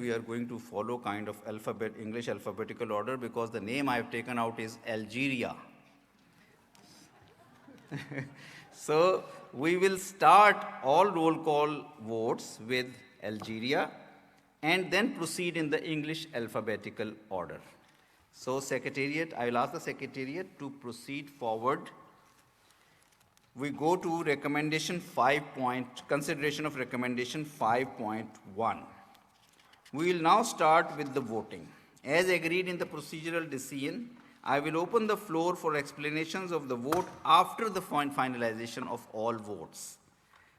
we are going to follow kind of English alphabetical order because the name I have taken out is Algeria. So we will start all roll call votes with Algeria and then proceed in the English alphabetical order. So Secretariat, I will ask the Secretariat to proceed forward. We go to recommendation consideration of recommendation 5.1. We will now start with the voting. As agreed in the procedural decision, I will open the floor for explanations of the vote after the finalization of all votes.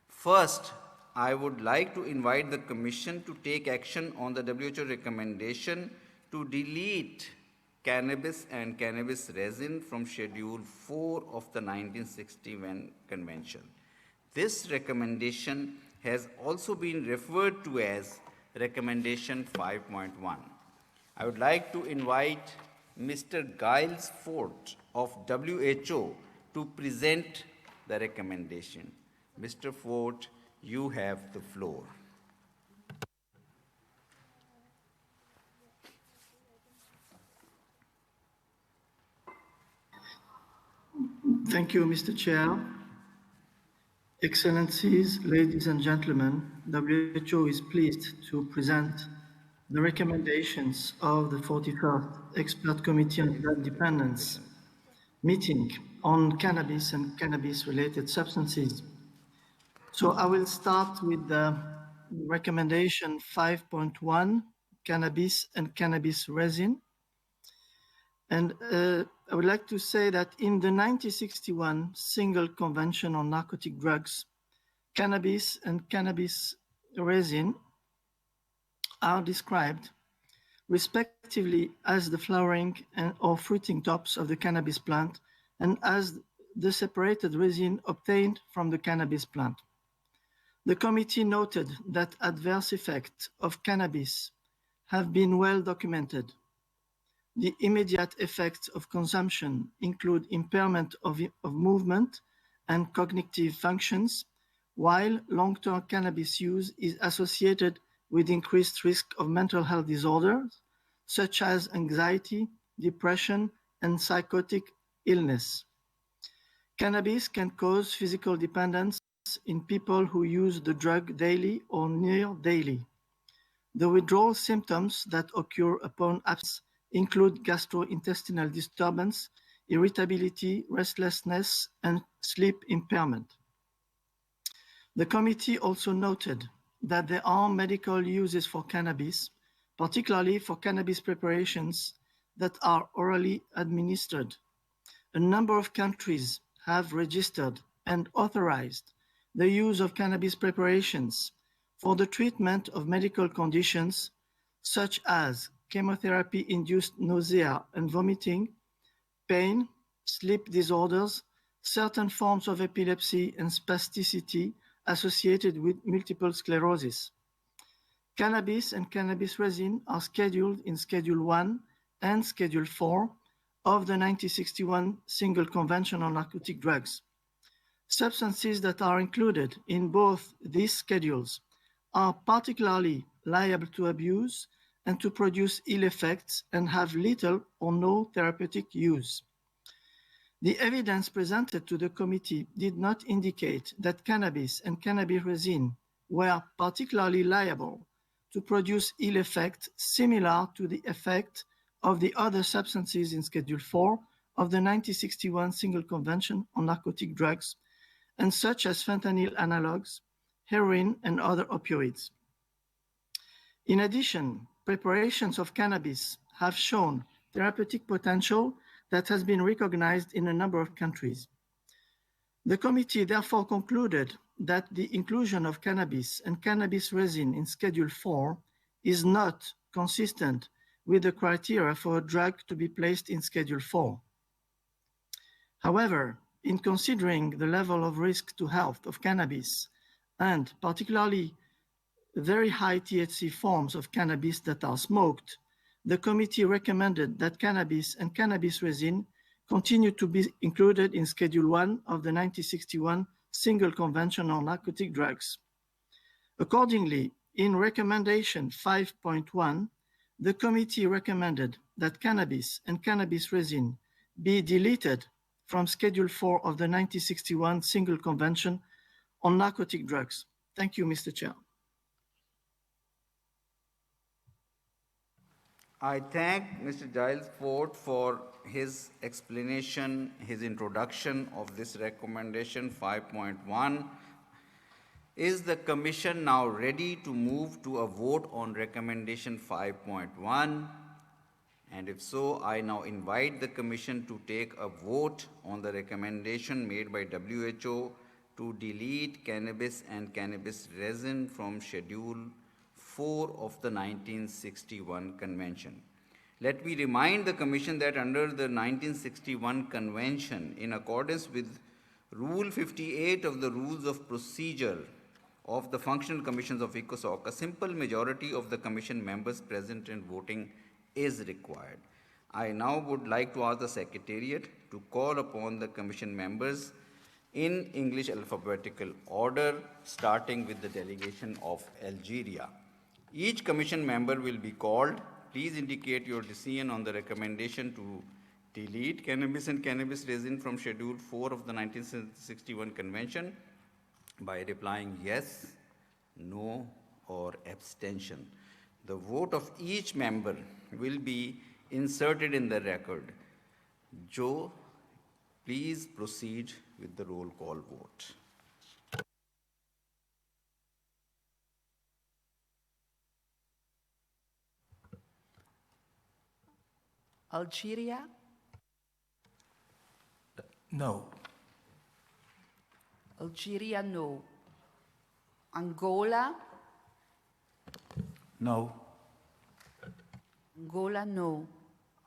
First, I would like to invite the Commission to take action on the WHO recommendation to delete cannabis and cannabis resin from Schedule 4 of the 1961 Convention. This recommendation has also been referred to as Recommendation 5.1. I would like to invite Mr. Giles Fort of WHO to present the recommendation. Mr. Fort, you have the floor. Thank you, Mr. Chair. Excellencies, ladies and gentlemen, WHO is pleased to present the recommendations of the 41st Expert Committee on Drug Dependence meeting on cannabis and cannabis-related substances. So I will start with the recommendation 5.1, cannabis and cannabis resin. And I would like to say that in the 1961 Single Convention on Narcotic Drugs, cannabis and cannabis resin are described respectively as the flowering or fruiting tops of the cannabis plant and as the separated resin obtained from the cannabis plant. The committee noted that adverse effects of cannabis have been well documented. The immediate effects of consumption include impairment of movement and cognitive functions, while long-term cannabis use is associated with increased risk of mental health disorders, such as anxiety, depression, and psychotic illness. Cannabis can cause physical dependence in people who use the drug daily or near daily. The withdrawal symptoms that occur upon abstinence include gastrointestinal disturbance, irritability, restlessness, and sleep impairment. The committee also noted that there are medical uses for cannabis, particularly for cannabis preparations that are orally administered. A number of countries have registered and authorized the use of cannabis preparations for the treatment of medical conditions such as chemotherapy-induced nausea and vomiting, pain, sleep disorders, certain forms of epilepsy and spasticity associated with multiple sclerosis. Cannabis and cannabis resin are scheduled in Schedule 1 and Schedule 4 of the 1961 Single Convention on Narcotic Drugs. Substances that are included in both these schedules are particularly liable to abuse and to produce ill effects and have little or no therapeutic use. The evidence presented to the committee did not indicate that cannabis and cannabis resin were particularly liable to produce ill effects similar to the effect of the other substances in Schedule 4 of the 1961 Single Convention on Narcotic Drugs, and such as fentanyl analogs, heroin, and other opioids. In addition, preparations of cannabis have shown therapeutic potential that has been recognized in a number of countries. The committee therefore concluded that the inclusion of cannabis and cannabis resin in Schedule 4 is not consistent with the criteria for a drug to be placed in Schedule 4. However, in considering the level of risk to health of cannabis, and particularly very high THC forms of cannabis that are smoked, the committee recommended that cannabis and cannabis resin continue to be included in Schedule 1 of the 1961 Single Convention on Narcotic Drugs. Accordingly, In recommendation 5.1, the committee recommended that cannabis and cannabis resin be deleted from Schedule 4 of the 1961 Single Convention on Narcotic Drugs. Thank you, Mr. Chair. I thank Mr. Giles Ford for his explanation, his introduction of this recommendation 5.1. Is the Commission now ready to move to a vote on recommendation 5.1? And if so, I now invite the Commission to take a vote on the recommendation made by WHO to delete cannabis and cannabis resin from Schedule 4 of the 1961 Convention. Let me remind the Commission that under the 1961 Convention, in accordance with Rule 58 of the Rules of Procedure of the Functional Commissions of ECOSOC, a simple majority of the Commission members present and voting is required. I now would like to ask the Secretariat to call upon the Commission members in English alphabetical order, starting with the delegation of Algeria. Each Commission member will be called. Please indicate your decision on the recommendation to delete cannabis and cannabis resin from Schedule 4 of the 1961 Convention by replying yes, no, or abstention. The vote of each member will be inserted in the record. Joe, please proceed with the roll call vote. Algeria, No. Algeria, no. Angola, No. Angola, no.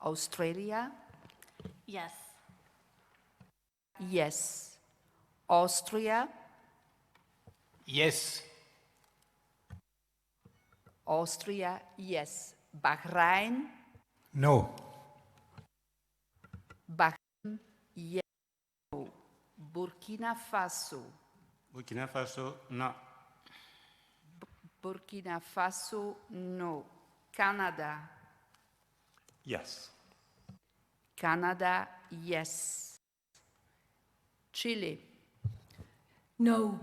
Australia, Yes. yes. Austria, Yes. Austria, yes. Bahrain, No. Bahrain, yes. No. Burkina Faso, Burkina Faso, no. Burkina Faso, no. Canada, Yes. Canada, yes. Chile, No.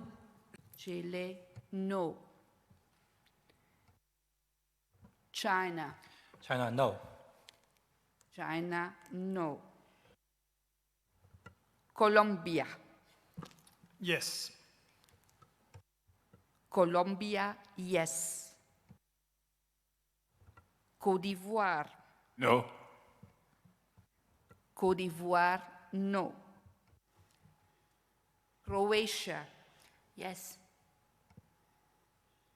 Chile, no. China, China, no. China, no. Colombia, Yes. Colombia, yes. Côte d'Ivoire, No. Côte d'Ivoire, no. Croatia, Yes.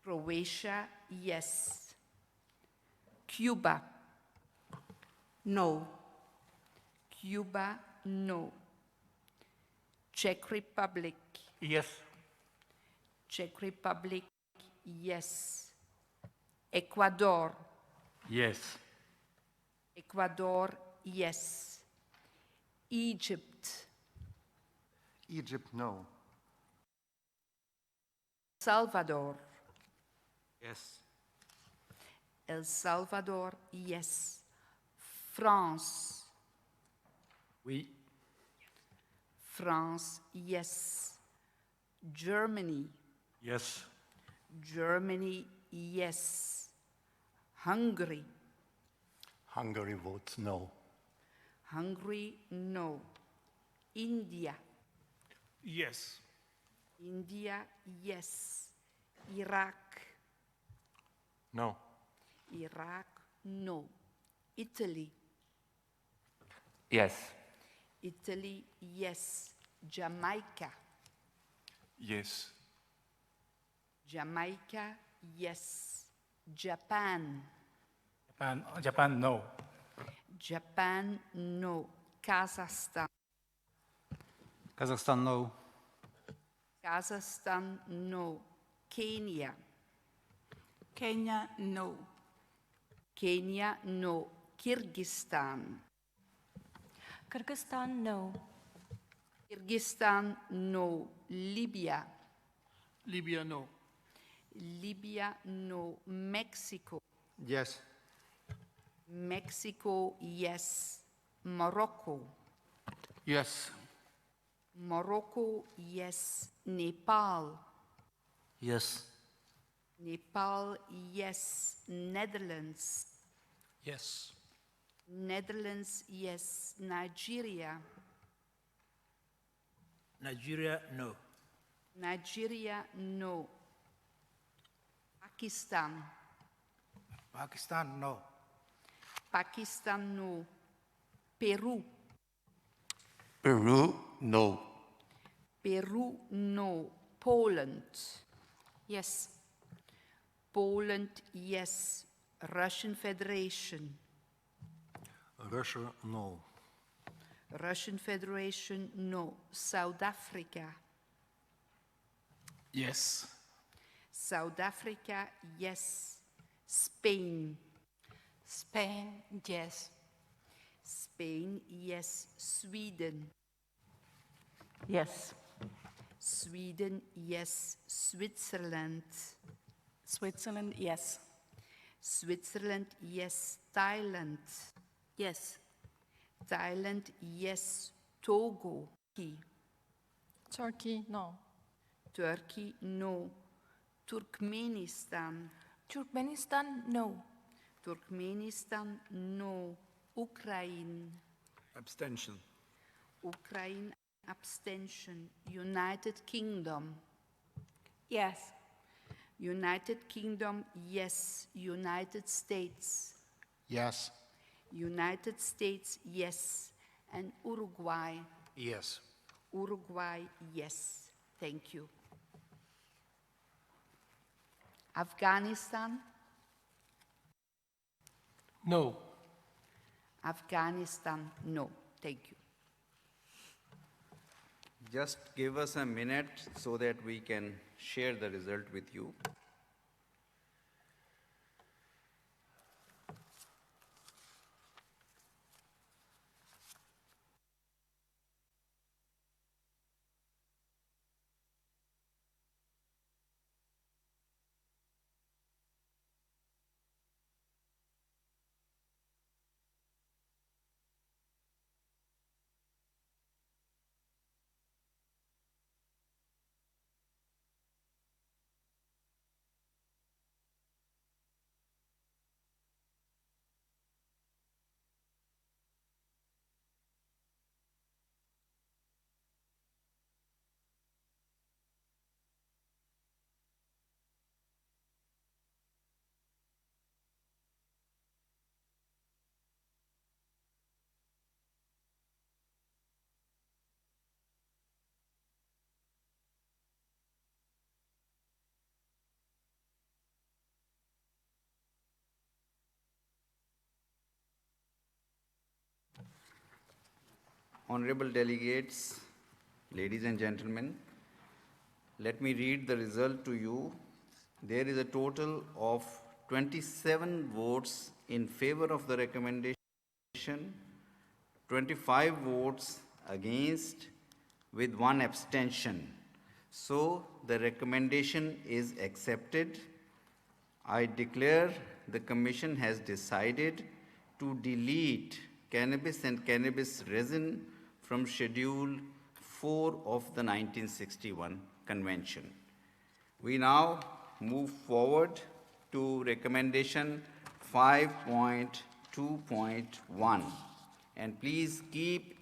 Croatia, yes. Cuba, No. Cuba, no. Czech Republic, Yes. Czech Republic, yes. Ecuador, Yes. Ecuador, yes. Egypt, Egypt, no. Salvador, Yes. El Salvador, yes. France, Oui. France, yes. Germany, Yes. Germany, yes. Hungary, Hungary votes no. Hungary, no. India, Yes. India, yes. Iraq, No. Iraq, no. Italy, Yes. Italy, yes. Jamaica, Yes. Jamaica, yes. Japan, Japan, no. Japan, no. Kazakhstan, Kazakhstan, no. Kazakhstan, no. Kenya, Kenya, no. Kenya, no. Kyrgyzstan, Kyrgyzstan, no. Kyrgyzstan, no. Libya, Libya, no. Libya, no. Mexico, Yes. Mexico, yes. Morocco, Yes. Morocco, yes. Nepal, Yes. Nepal, yes. Netherlands, Yes. Netherlands, yes. Nigeria, Nigeria, no. Nigeria, no. Pakistan, Pakistan, no. Pakistan, no. Peru, Peru, no. Peru, no. Poland, Yes. Poland, yes. Russian Federation, Russia, no. Russian Federation, no. South Africa, Yes. South Africa, yes. Spain, Spain, yes. Spain, yes. Sweden, Yes. Sweden, yes. Switzerland, Switzerland, yes. Switzerland, yes. Thailand, Yes. Thailand, yes. Togo, Turkey, no. Turkey, no. Turkmenistan, Turkmenistan, no. Turkmenistan, no. Ukraine, Abstention. Ukraine, abstention. United Kingdom, Yes. United Kingdom, yes. United States, Yes. United States, yes. And Uruguay, Yes. Uruguay, yes. Thank you. Afghanistan, No. Afghanistan, no. Thank you. Just give us a minute so that we can share the result with you. Honorable delegates, ladies and gentlemen, let me read the result to you. There is a total of 27 votes in favor of the recommendation, 25 votes against, with one abstention. So the recommendation is accepted. I declare the Commission has decided to delete cannabis and cannabis resin from Schedule 4 of the 1961 Convention. We now move forward to recommendation 5.2.1. And please keep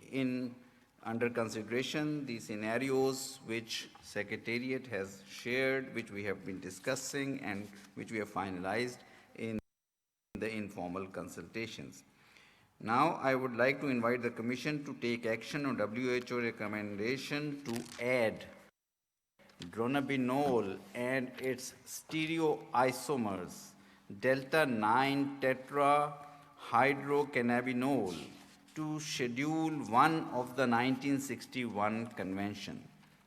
under consideration the scenarios which Secretariat has shared, which we have been discussing and which we have finalized in the informal consultations. Now, I would like to invite the Commission to take action on WHO recommendation to add dronabinol and its stereoisomers, delta 9 tetrahydrocannabinol, to Schedule 1 of the 1961 Convention.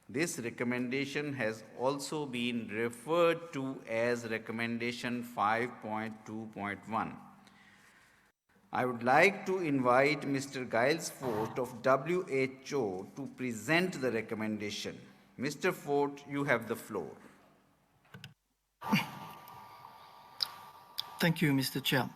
This recommendation has also been referred to as Recommendation 5.2.1. I would like to invite Mr. Giles Fort of WHO to present the recommendation. Mr. Fort, you have the floor. Thank you, Mr. Chair.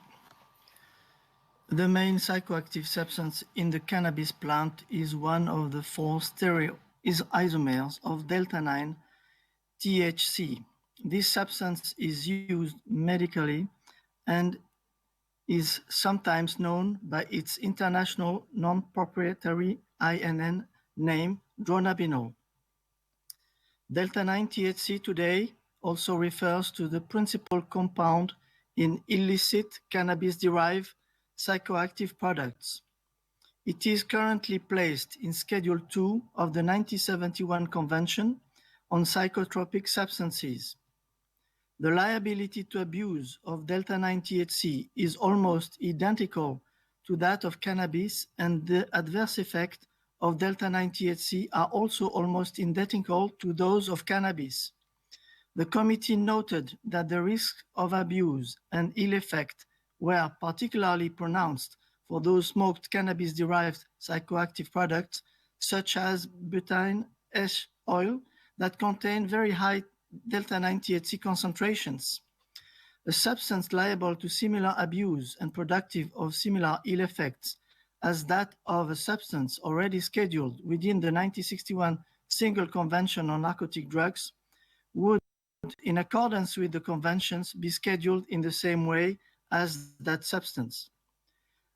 The main psychoactive substance in the cannabis plant is one of the four isomers of delta-9 THC. This substance is used medically and is sometimes known by its international non-proprietary INN name, dronabinol. Delta-9 THC today also refers to the principal compound in illicit cannabis-derived psychoactive products. It is currently placed in Schedule II of the 1971 Convention on Psychotropic Substances. The liability to abuse of delta-9 THC is almost identical to that of cannabis, and the adverse effects of delta-9 THC are also almost identical to those of cannabis. The committee noted that the risks of abuse and ill effect were particularly pronounced for those smoked cannabis-derived psychoactive products, such as butane ash oil, that contain very high delta-9 THC concentrations. A substance liable to similar abuse and productive of similar ill effects as that of a substance already scheduled within the 1961 Single Convention on Narcotic Drugs would, in accordance with the conventions, be scheduled in the same way as that substance.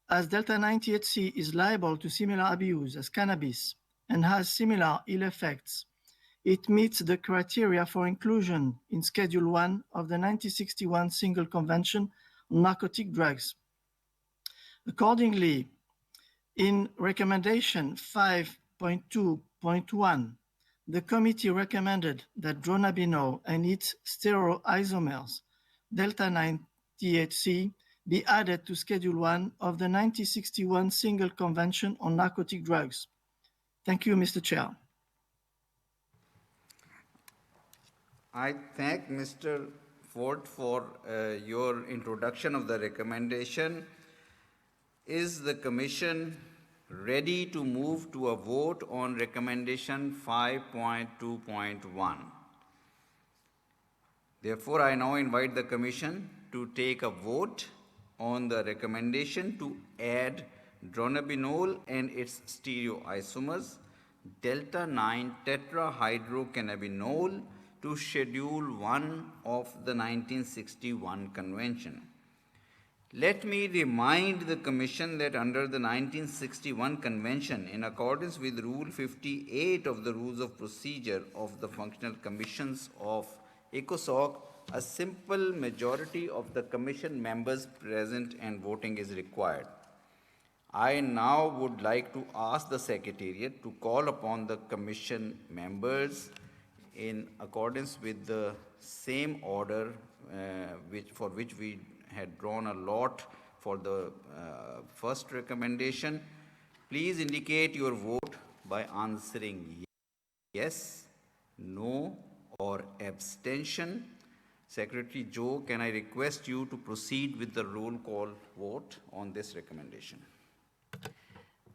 As delta-9 THC is liable to similar abuse as cannabis and has similar ill effects, it meets the criteria for inclusion in Schedule I of the 1961 Single Convention on Narcotic Drugs. Accordingly, in Recommendation 5.2.1, the committee recommended that dronabinol and its stereoisomers, delta-9 THC, be added to Schedule I of the 1961 Single Convention on Narcotic Drugs. Thank you, Mr. Chair. I thank Mr. Ford for your introduction of the recommendation. Is the Commission ready to move to a vote on recommendation 5.2.1? Therefore, I now invite the Commission to take a vote on the recommendation to add dronabinol and its stereoisomers, delta-9 tetrahydrocannabinol, to Schedule 1 of the 1961 Convention. Let me remind the Commission that under the 1961 Convention, in accordance with Rule 58 of the Rules of Procedure of the Functional Commissions of ECOSOC, a simple majority of the Commission members present and voting is required. I now would like to ask the Secretariat to call upon the Commission members in accordance with the same order for which we had drawn a lot for the first recommendation. Please indicate your vote by answering yes, no, or abstention. Secretary Joe, can I request you to proceed with the roll call vote on this recommendation?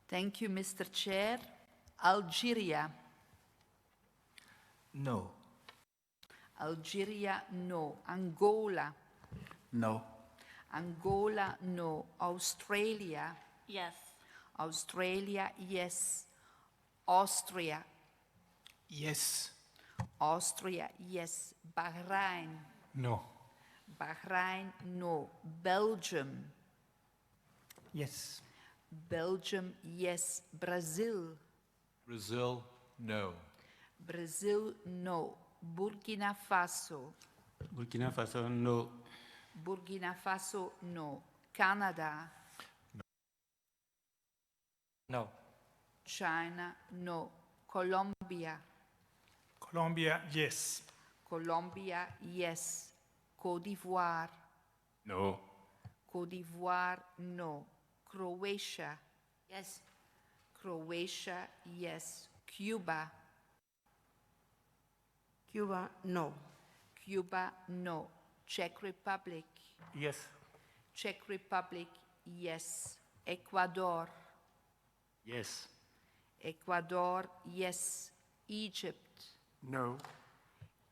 Thank you, Mr. Chair. Algeria. No. Algeria, no. Angola. No. Angola, no. Australia. Yes. Australia, yes. Austria. Yes. Austria, yes. Bahrain. No. Bahrain, no. Belgium. Yes. Belgium, yes. Brazil. Brazil, no. Brazil, no. Burkina Faso. Burkina Faso, no. Burkina Faso, no. Canada. No. China, no. Colombia. Colombia, yes. Colombia, yes. Côte d'Ivoire. No. Côte d'Ivoire, no. Croatia. Yes. Croatia, yes. Cuba. Cuba, no. Cuba, no. Czech Republic. Yes. Czech Republic, yes. Ecuador. Yes. Ecuador, yes. Egypt. No.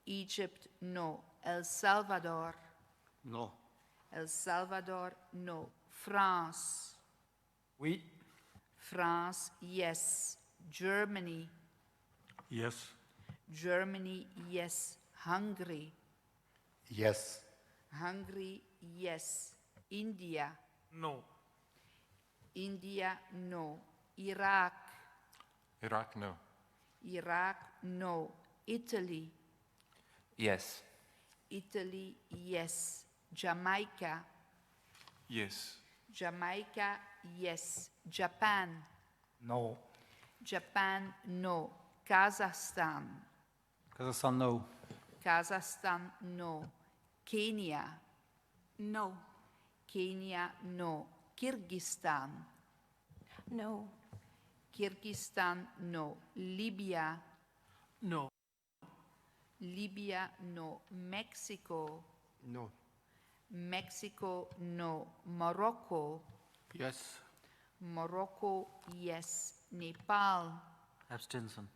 Egypt, no. El Salvador. No. El Salvador, no. France. Oui. France, yes. Germany. Yes. Germany, yes. Hungary. Yes. Hungary, yes. India. No. India, no. Iraq. Iraq, no. Iraq, no. Italy. Yes. Italy, yes. Jamaica. Yes. Jamaica, yes. Japan. No. Japan, no. Kazakhstan. Kazakhstan, no. Kazakhstan, no. Kenya. No. Kenya, no. Kyrgyzstan. No. Kyrgyzstan, no. Libya. No. Libya, no. Mexico. No. Mexico, no. Morocco. Yes. Morocco, yes. Nepal. Abstention.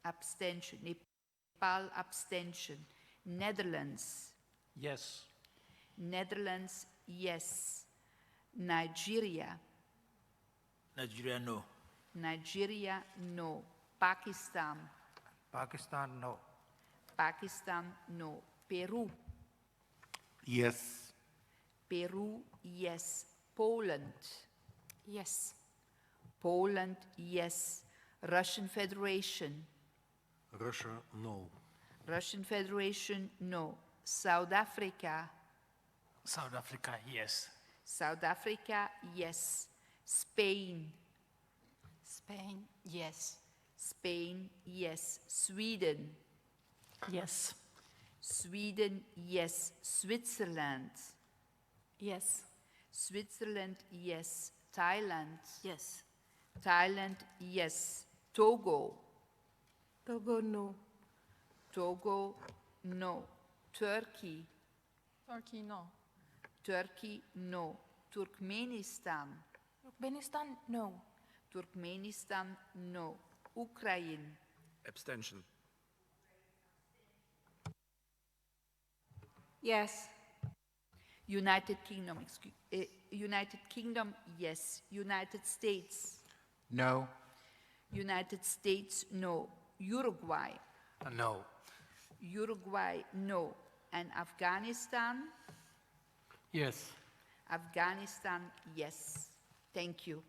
Abstention. Nepal, abstention. Netherlands. Yes. Netherlands, yes. Nigeria. Nigeria, no. Nigeria, no. Pakistan. Pakistan, no. Pakistan, no. Peru. Yes. Peru, yes. Poland. Yes. Poland, yes. Russian Federation. Russia, no. Russian Federation, no. South Africa. South Africa, yes. South Africa, yes. Spain. Spain, yes. Spain, yes. Sweden. Yes. Sweden, yes. Switzerland. Yes. Switzerland, yes. Thailand. Yes. Thailand, yes. Togo. Togo, no. Togo, no. Turkey. Turkey, no. Turkey, no. Turkmenistan. Turkmenistan, no. Turkmenistan, no. Ukraine. Abstention. Yes. United Kingdom, United Kingdom, yes. United States. No. United States, no. Uruguay. No. Uruguay, no. And Afghanistan? Yes. Afghanistan, yes. Thank you.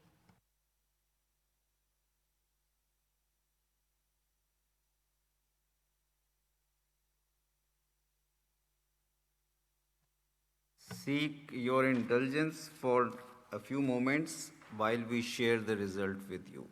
Seek your indulgence for a few moments while we share the result with you.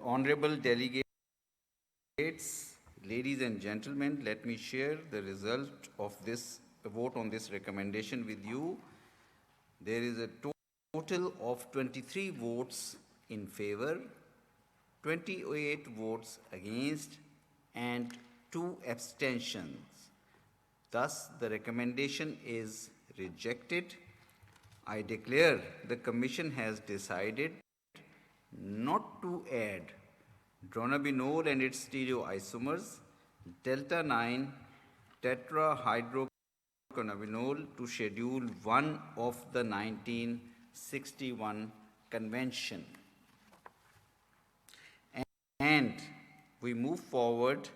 Honorable delegates, ladies and gentlemen, let me share the result of this vote on this recommendation with you. There is a total of 23 votes in favor, 28 votes against, and 2 abstentions. Thus, the recommendation is rejected. I declare the Commission has decided not to add dronabinol and its stereoisomers, delta 9 tetrahydrocannabinol to Schedule 1 of the 1961 Convention. And we move forward.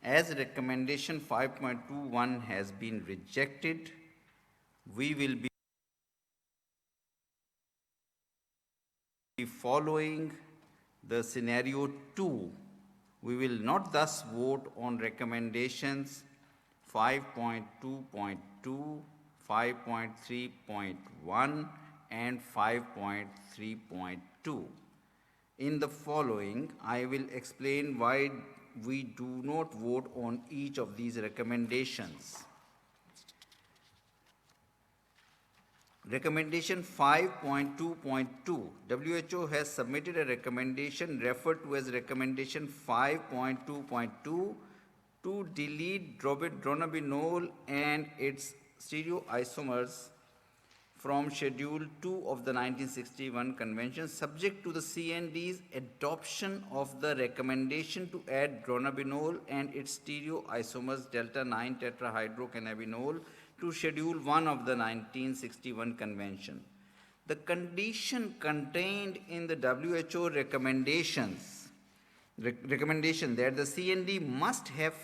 As recommendation 5.21 has been rejected, we will be following The scenario 2, we will not thus vote on recommendations 5.2.2, 5.3.1 and 5.3.2. In the following, I will explain why we do not vote on each of these recommendations. Recommendation 5.2.2. WHO has submitted a recommendation referred to as recommendation 5.2.2 to delete dronabinol and its stereoisomers from Schedule 2 of the 1961 Convention, subject to the CND's adoption of the recommendation to add dronabinol and its stereoisomers delta-9 tetrahydrocannabinol to Schedule 1 of the 1961 Convention. The condition contained in the WHO recommendation that the CND must have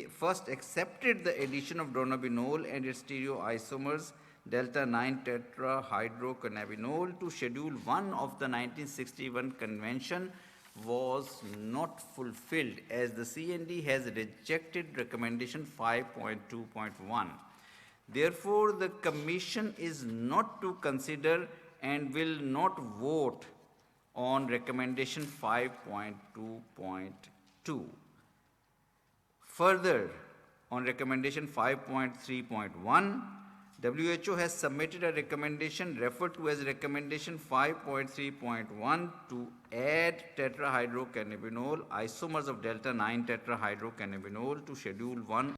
first accepted the addition of dronabinol and its stereoisomers delta-9 tetrahydrocannabinol to Schedule 1 of the 1961 Convention was not fulfilled, as the CND has rejected recommendation 5.2.1. Therefore, the Commission is not to consider and will not vote on recommendation 5.2.2. Further, on recommendation 5.3.1, WHO has submitted a recommendation referred to as recommendation 5.3.1 to add tetrahydrocannabinol, isomers of delta-9 tetrahydrocannabinol to Schedule 1.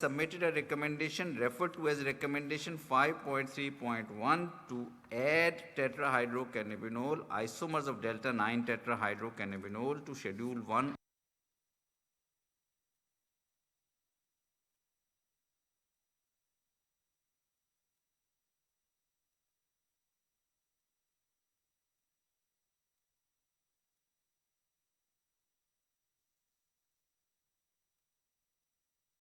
Submitted a recommendation referred to as recommendation 5.3.1 to add tetrahydrocannabinol, isomers of delta-9 tetrahydrocannabinol to Schedule 1.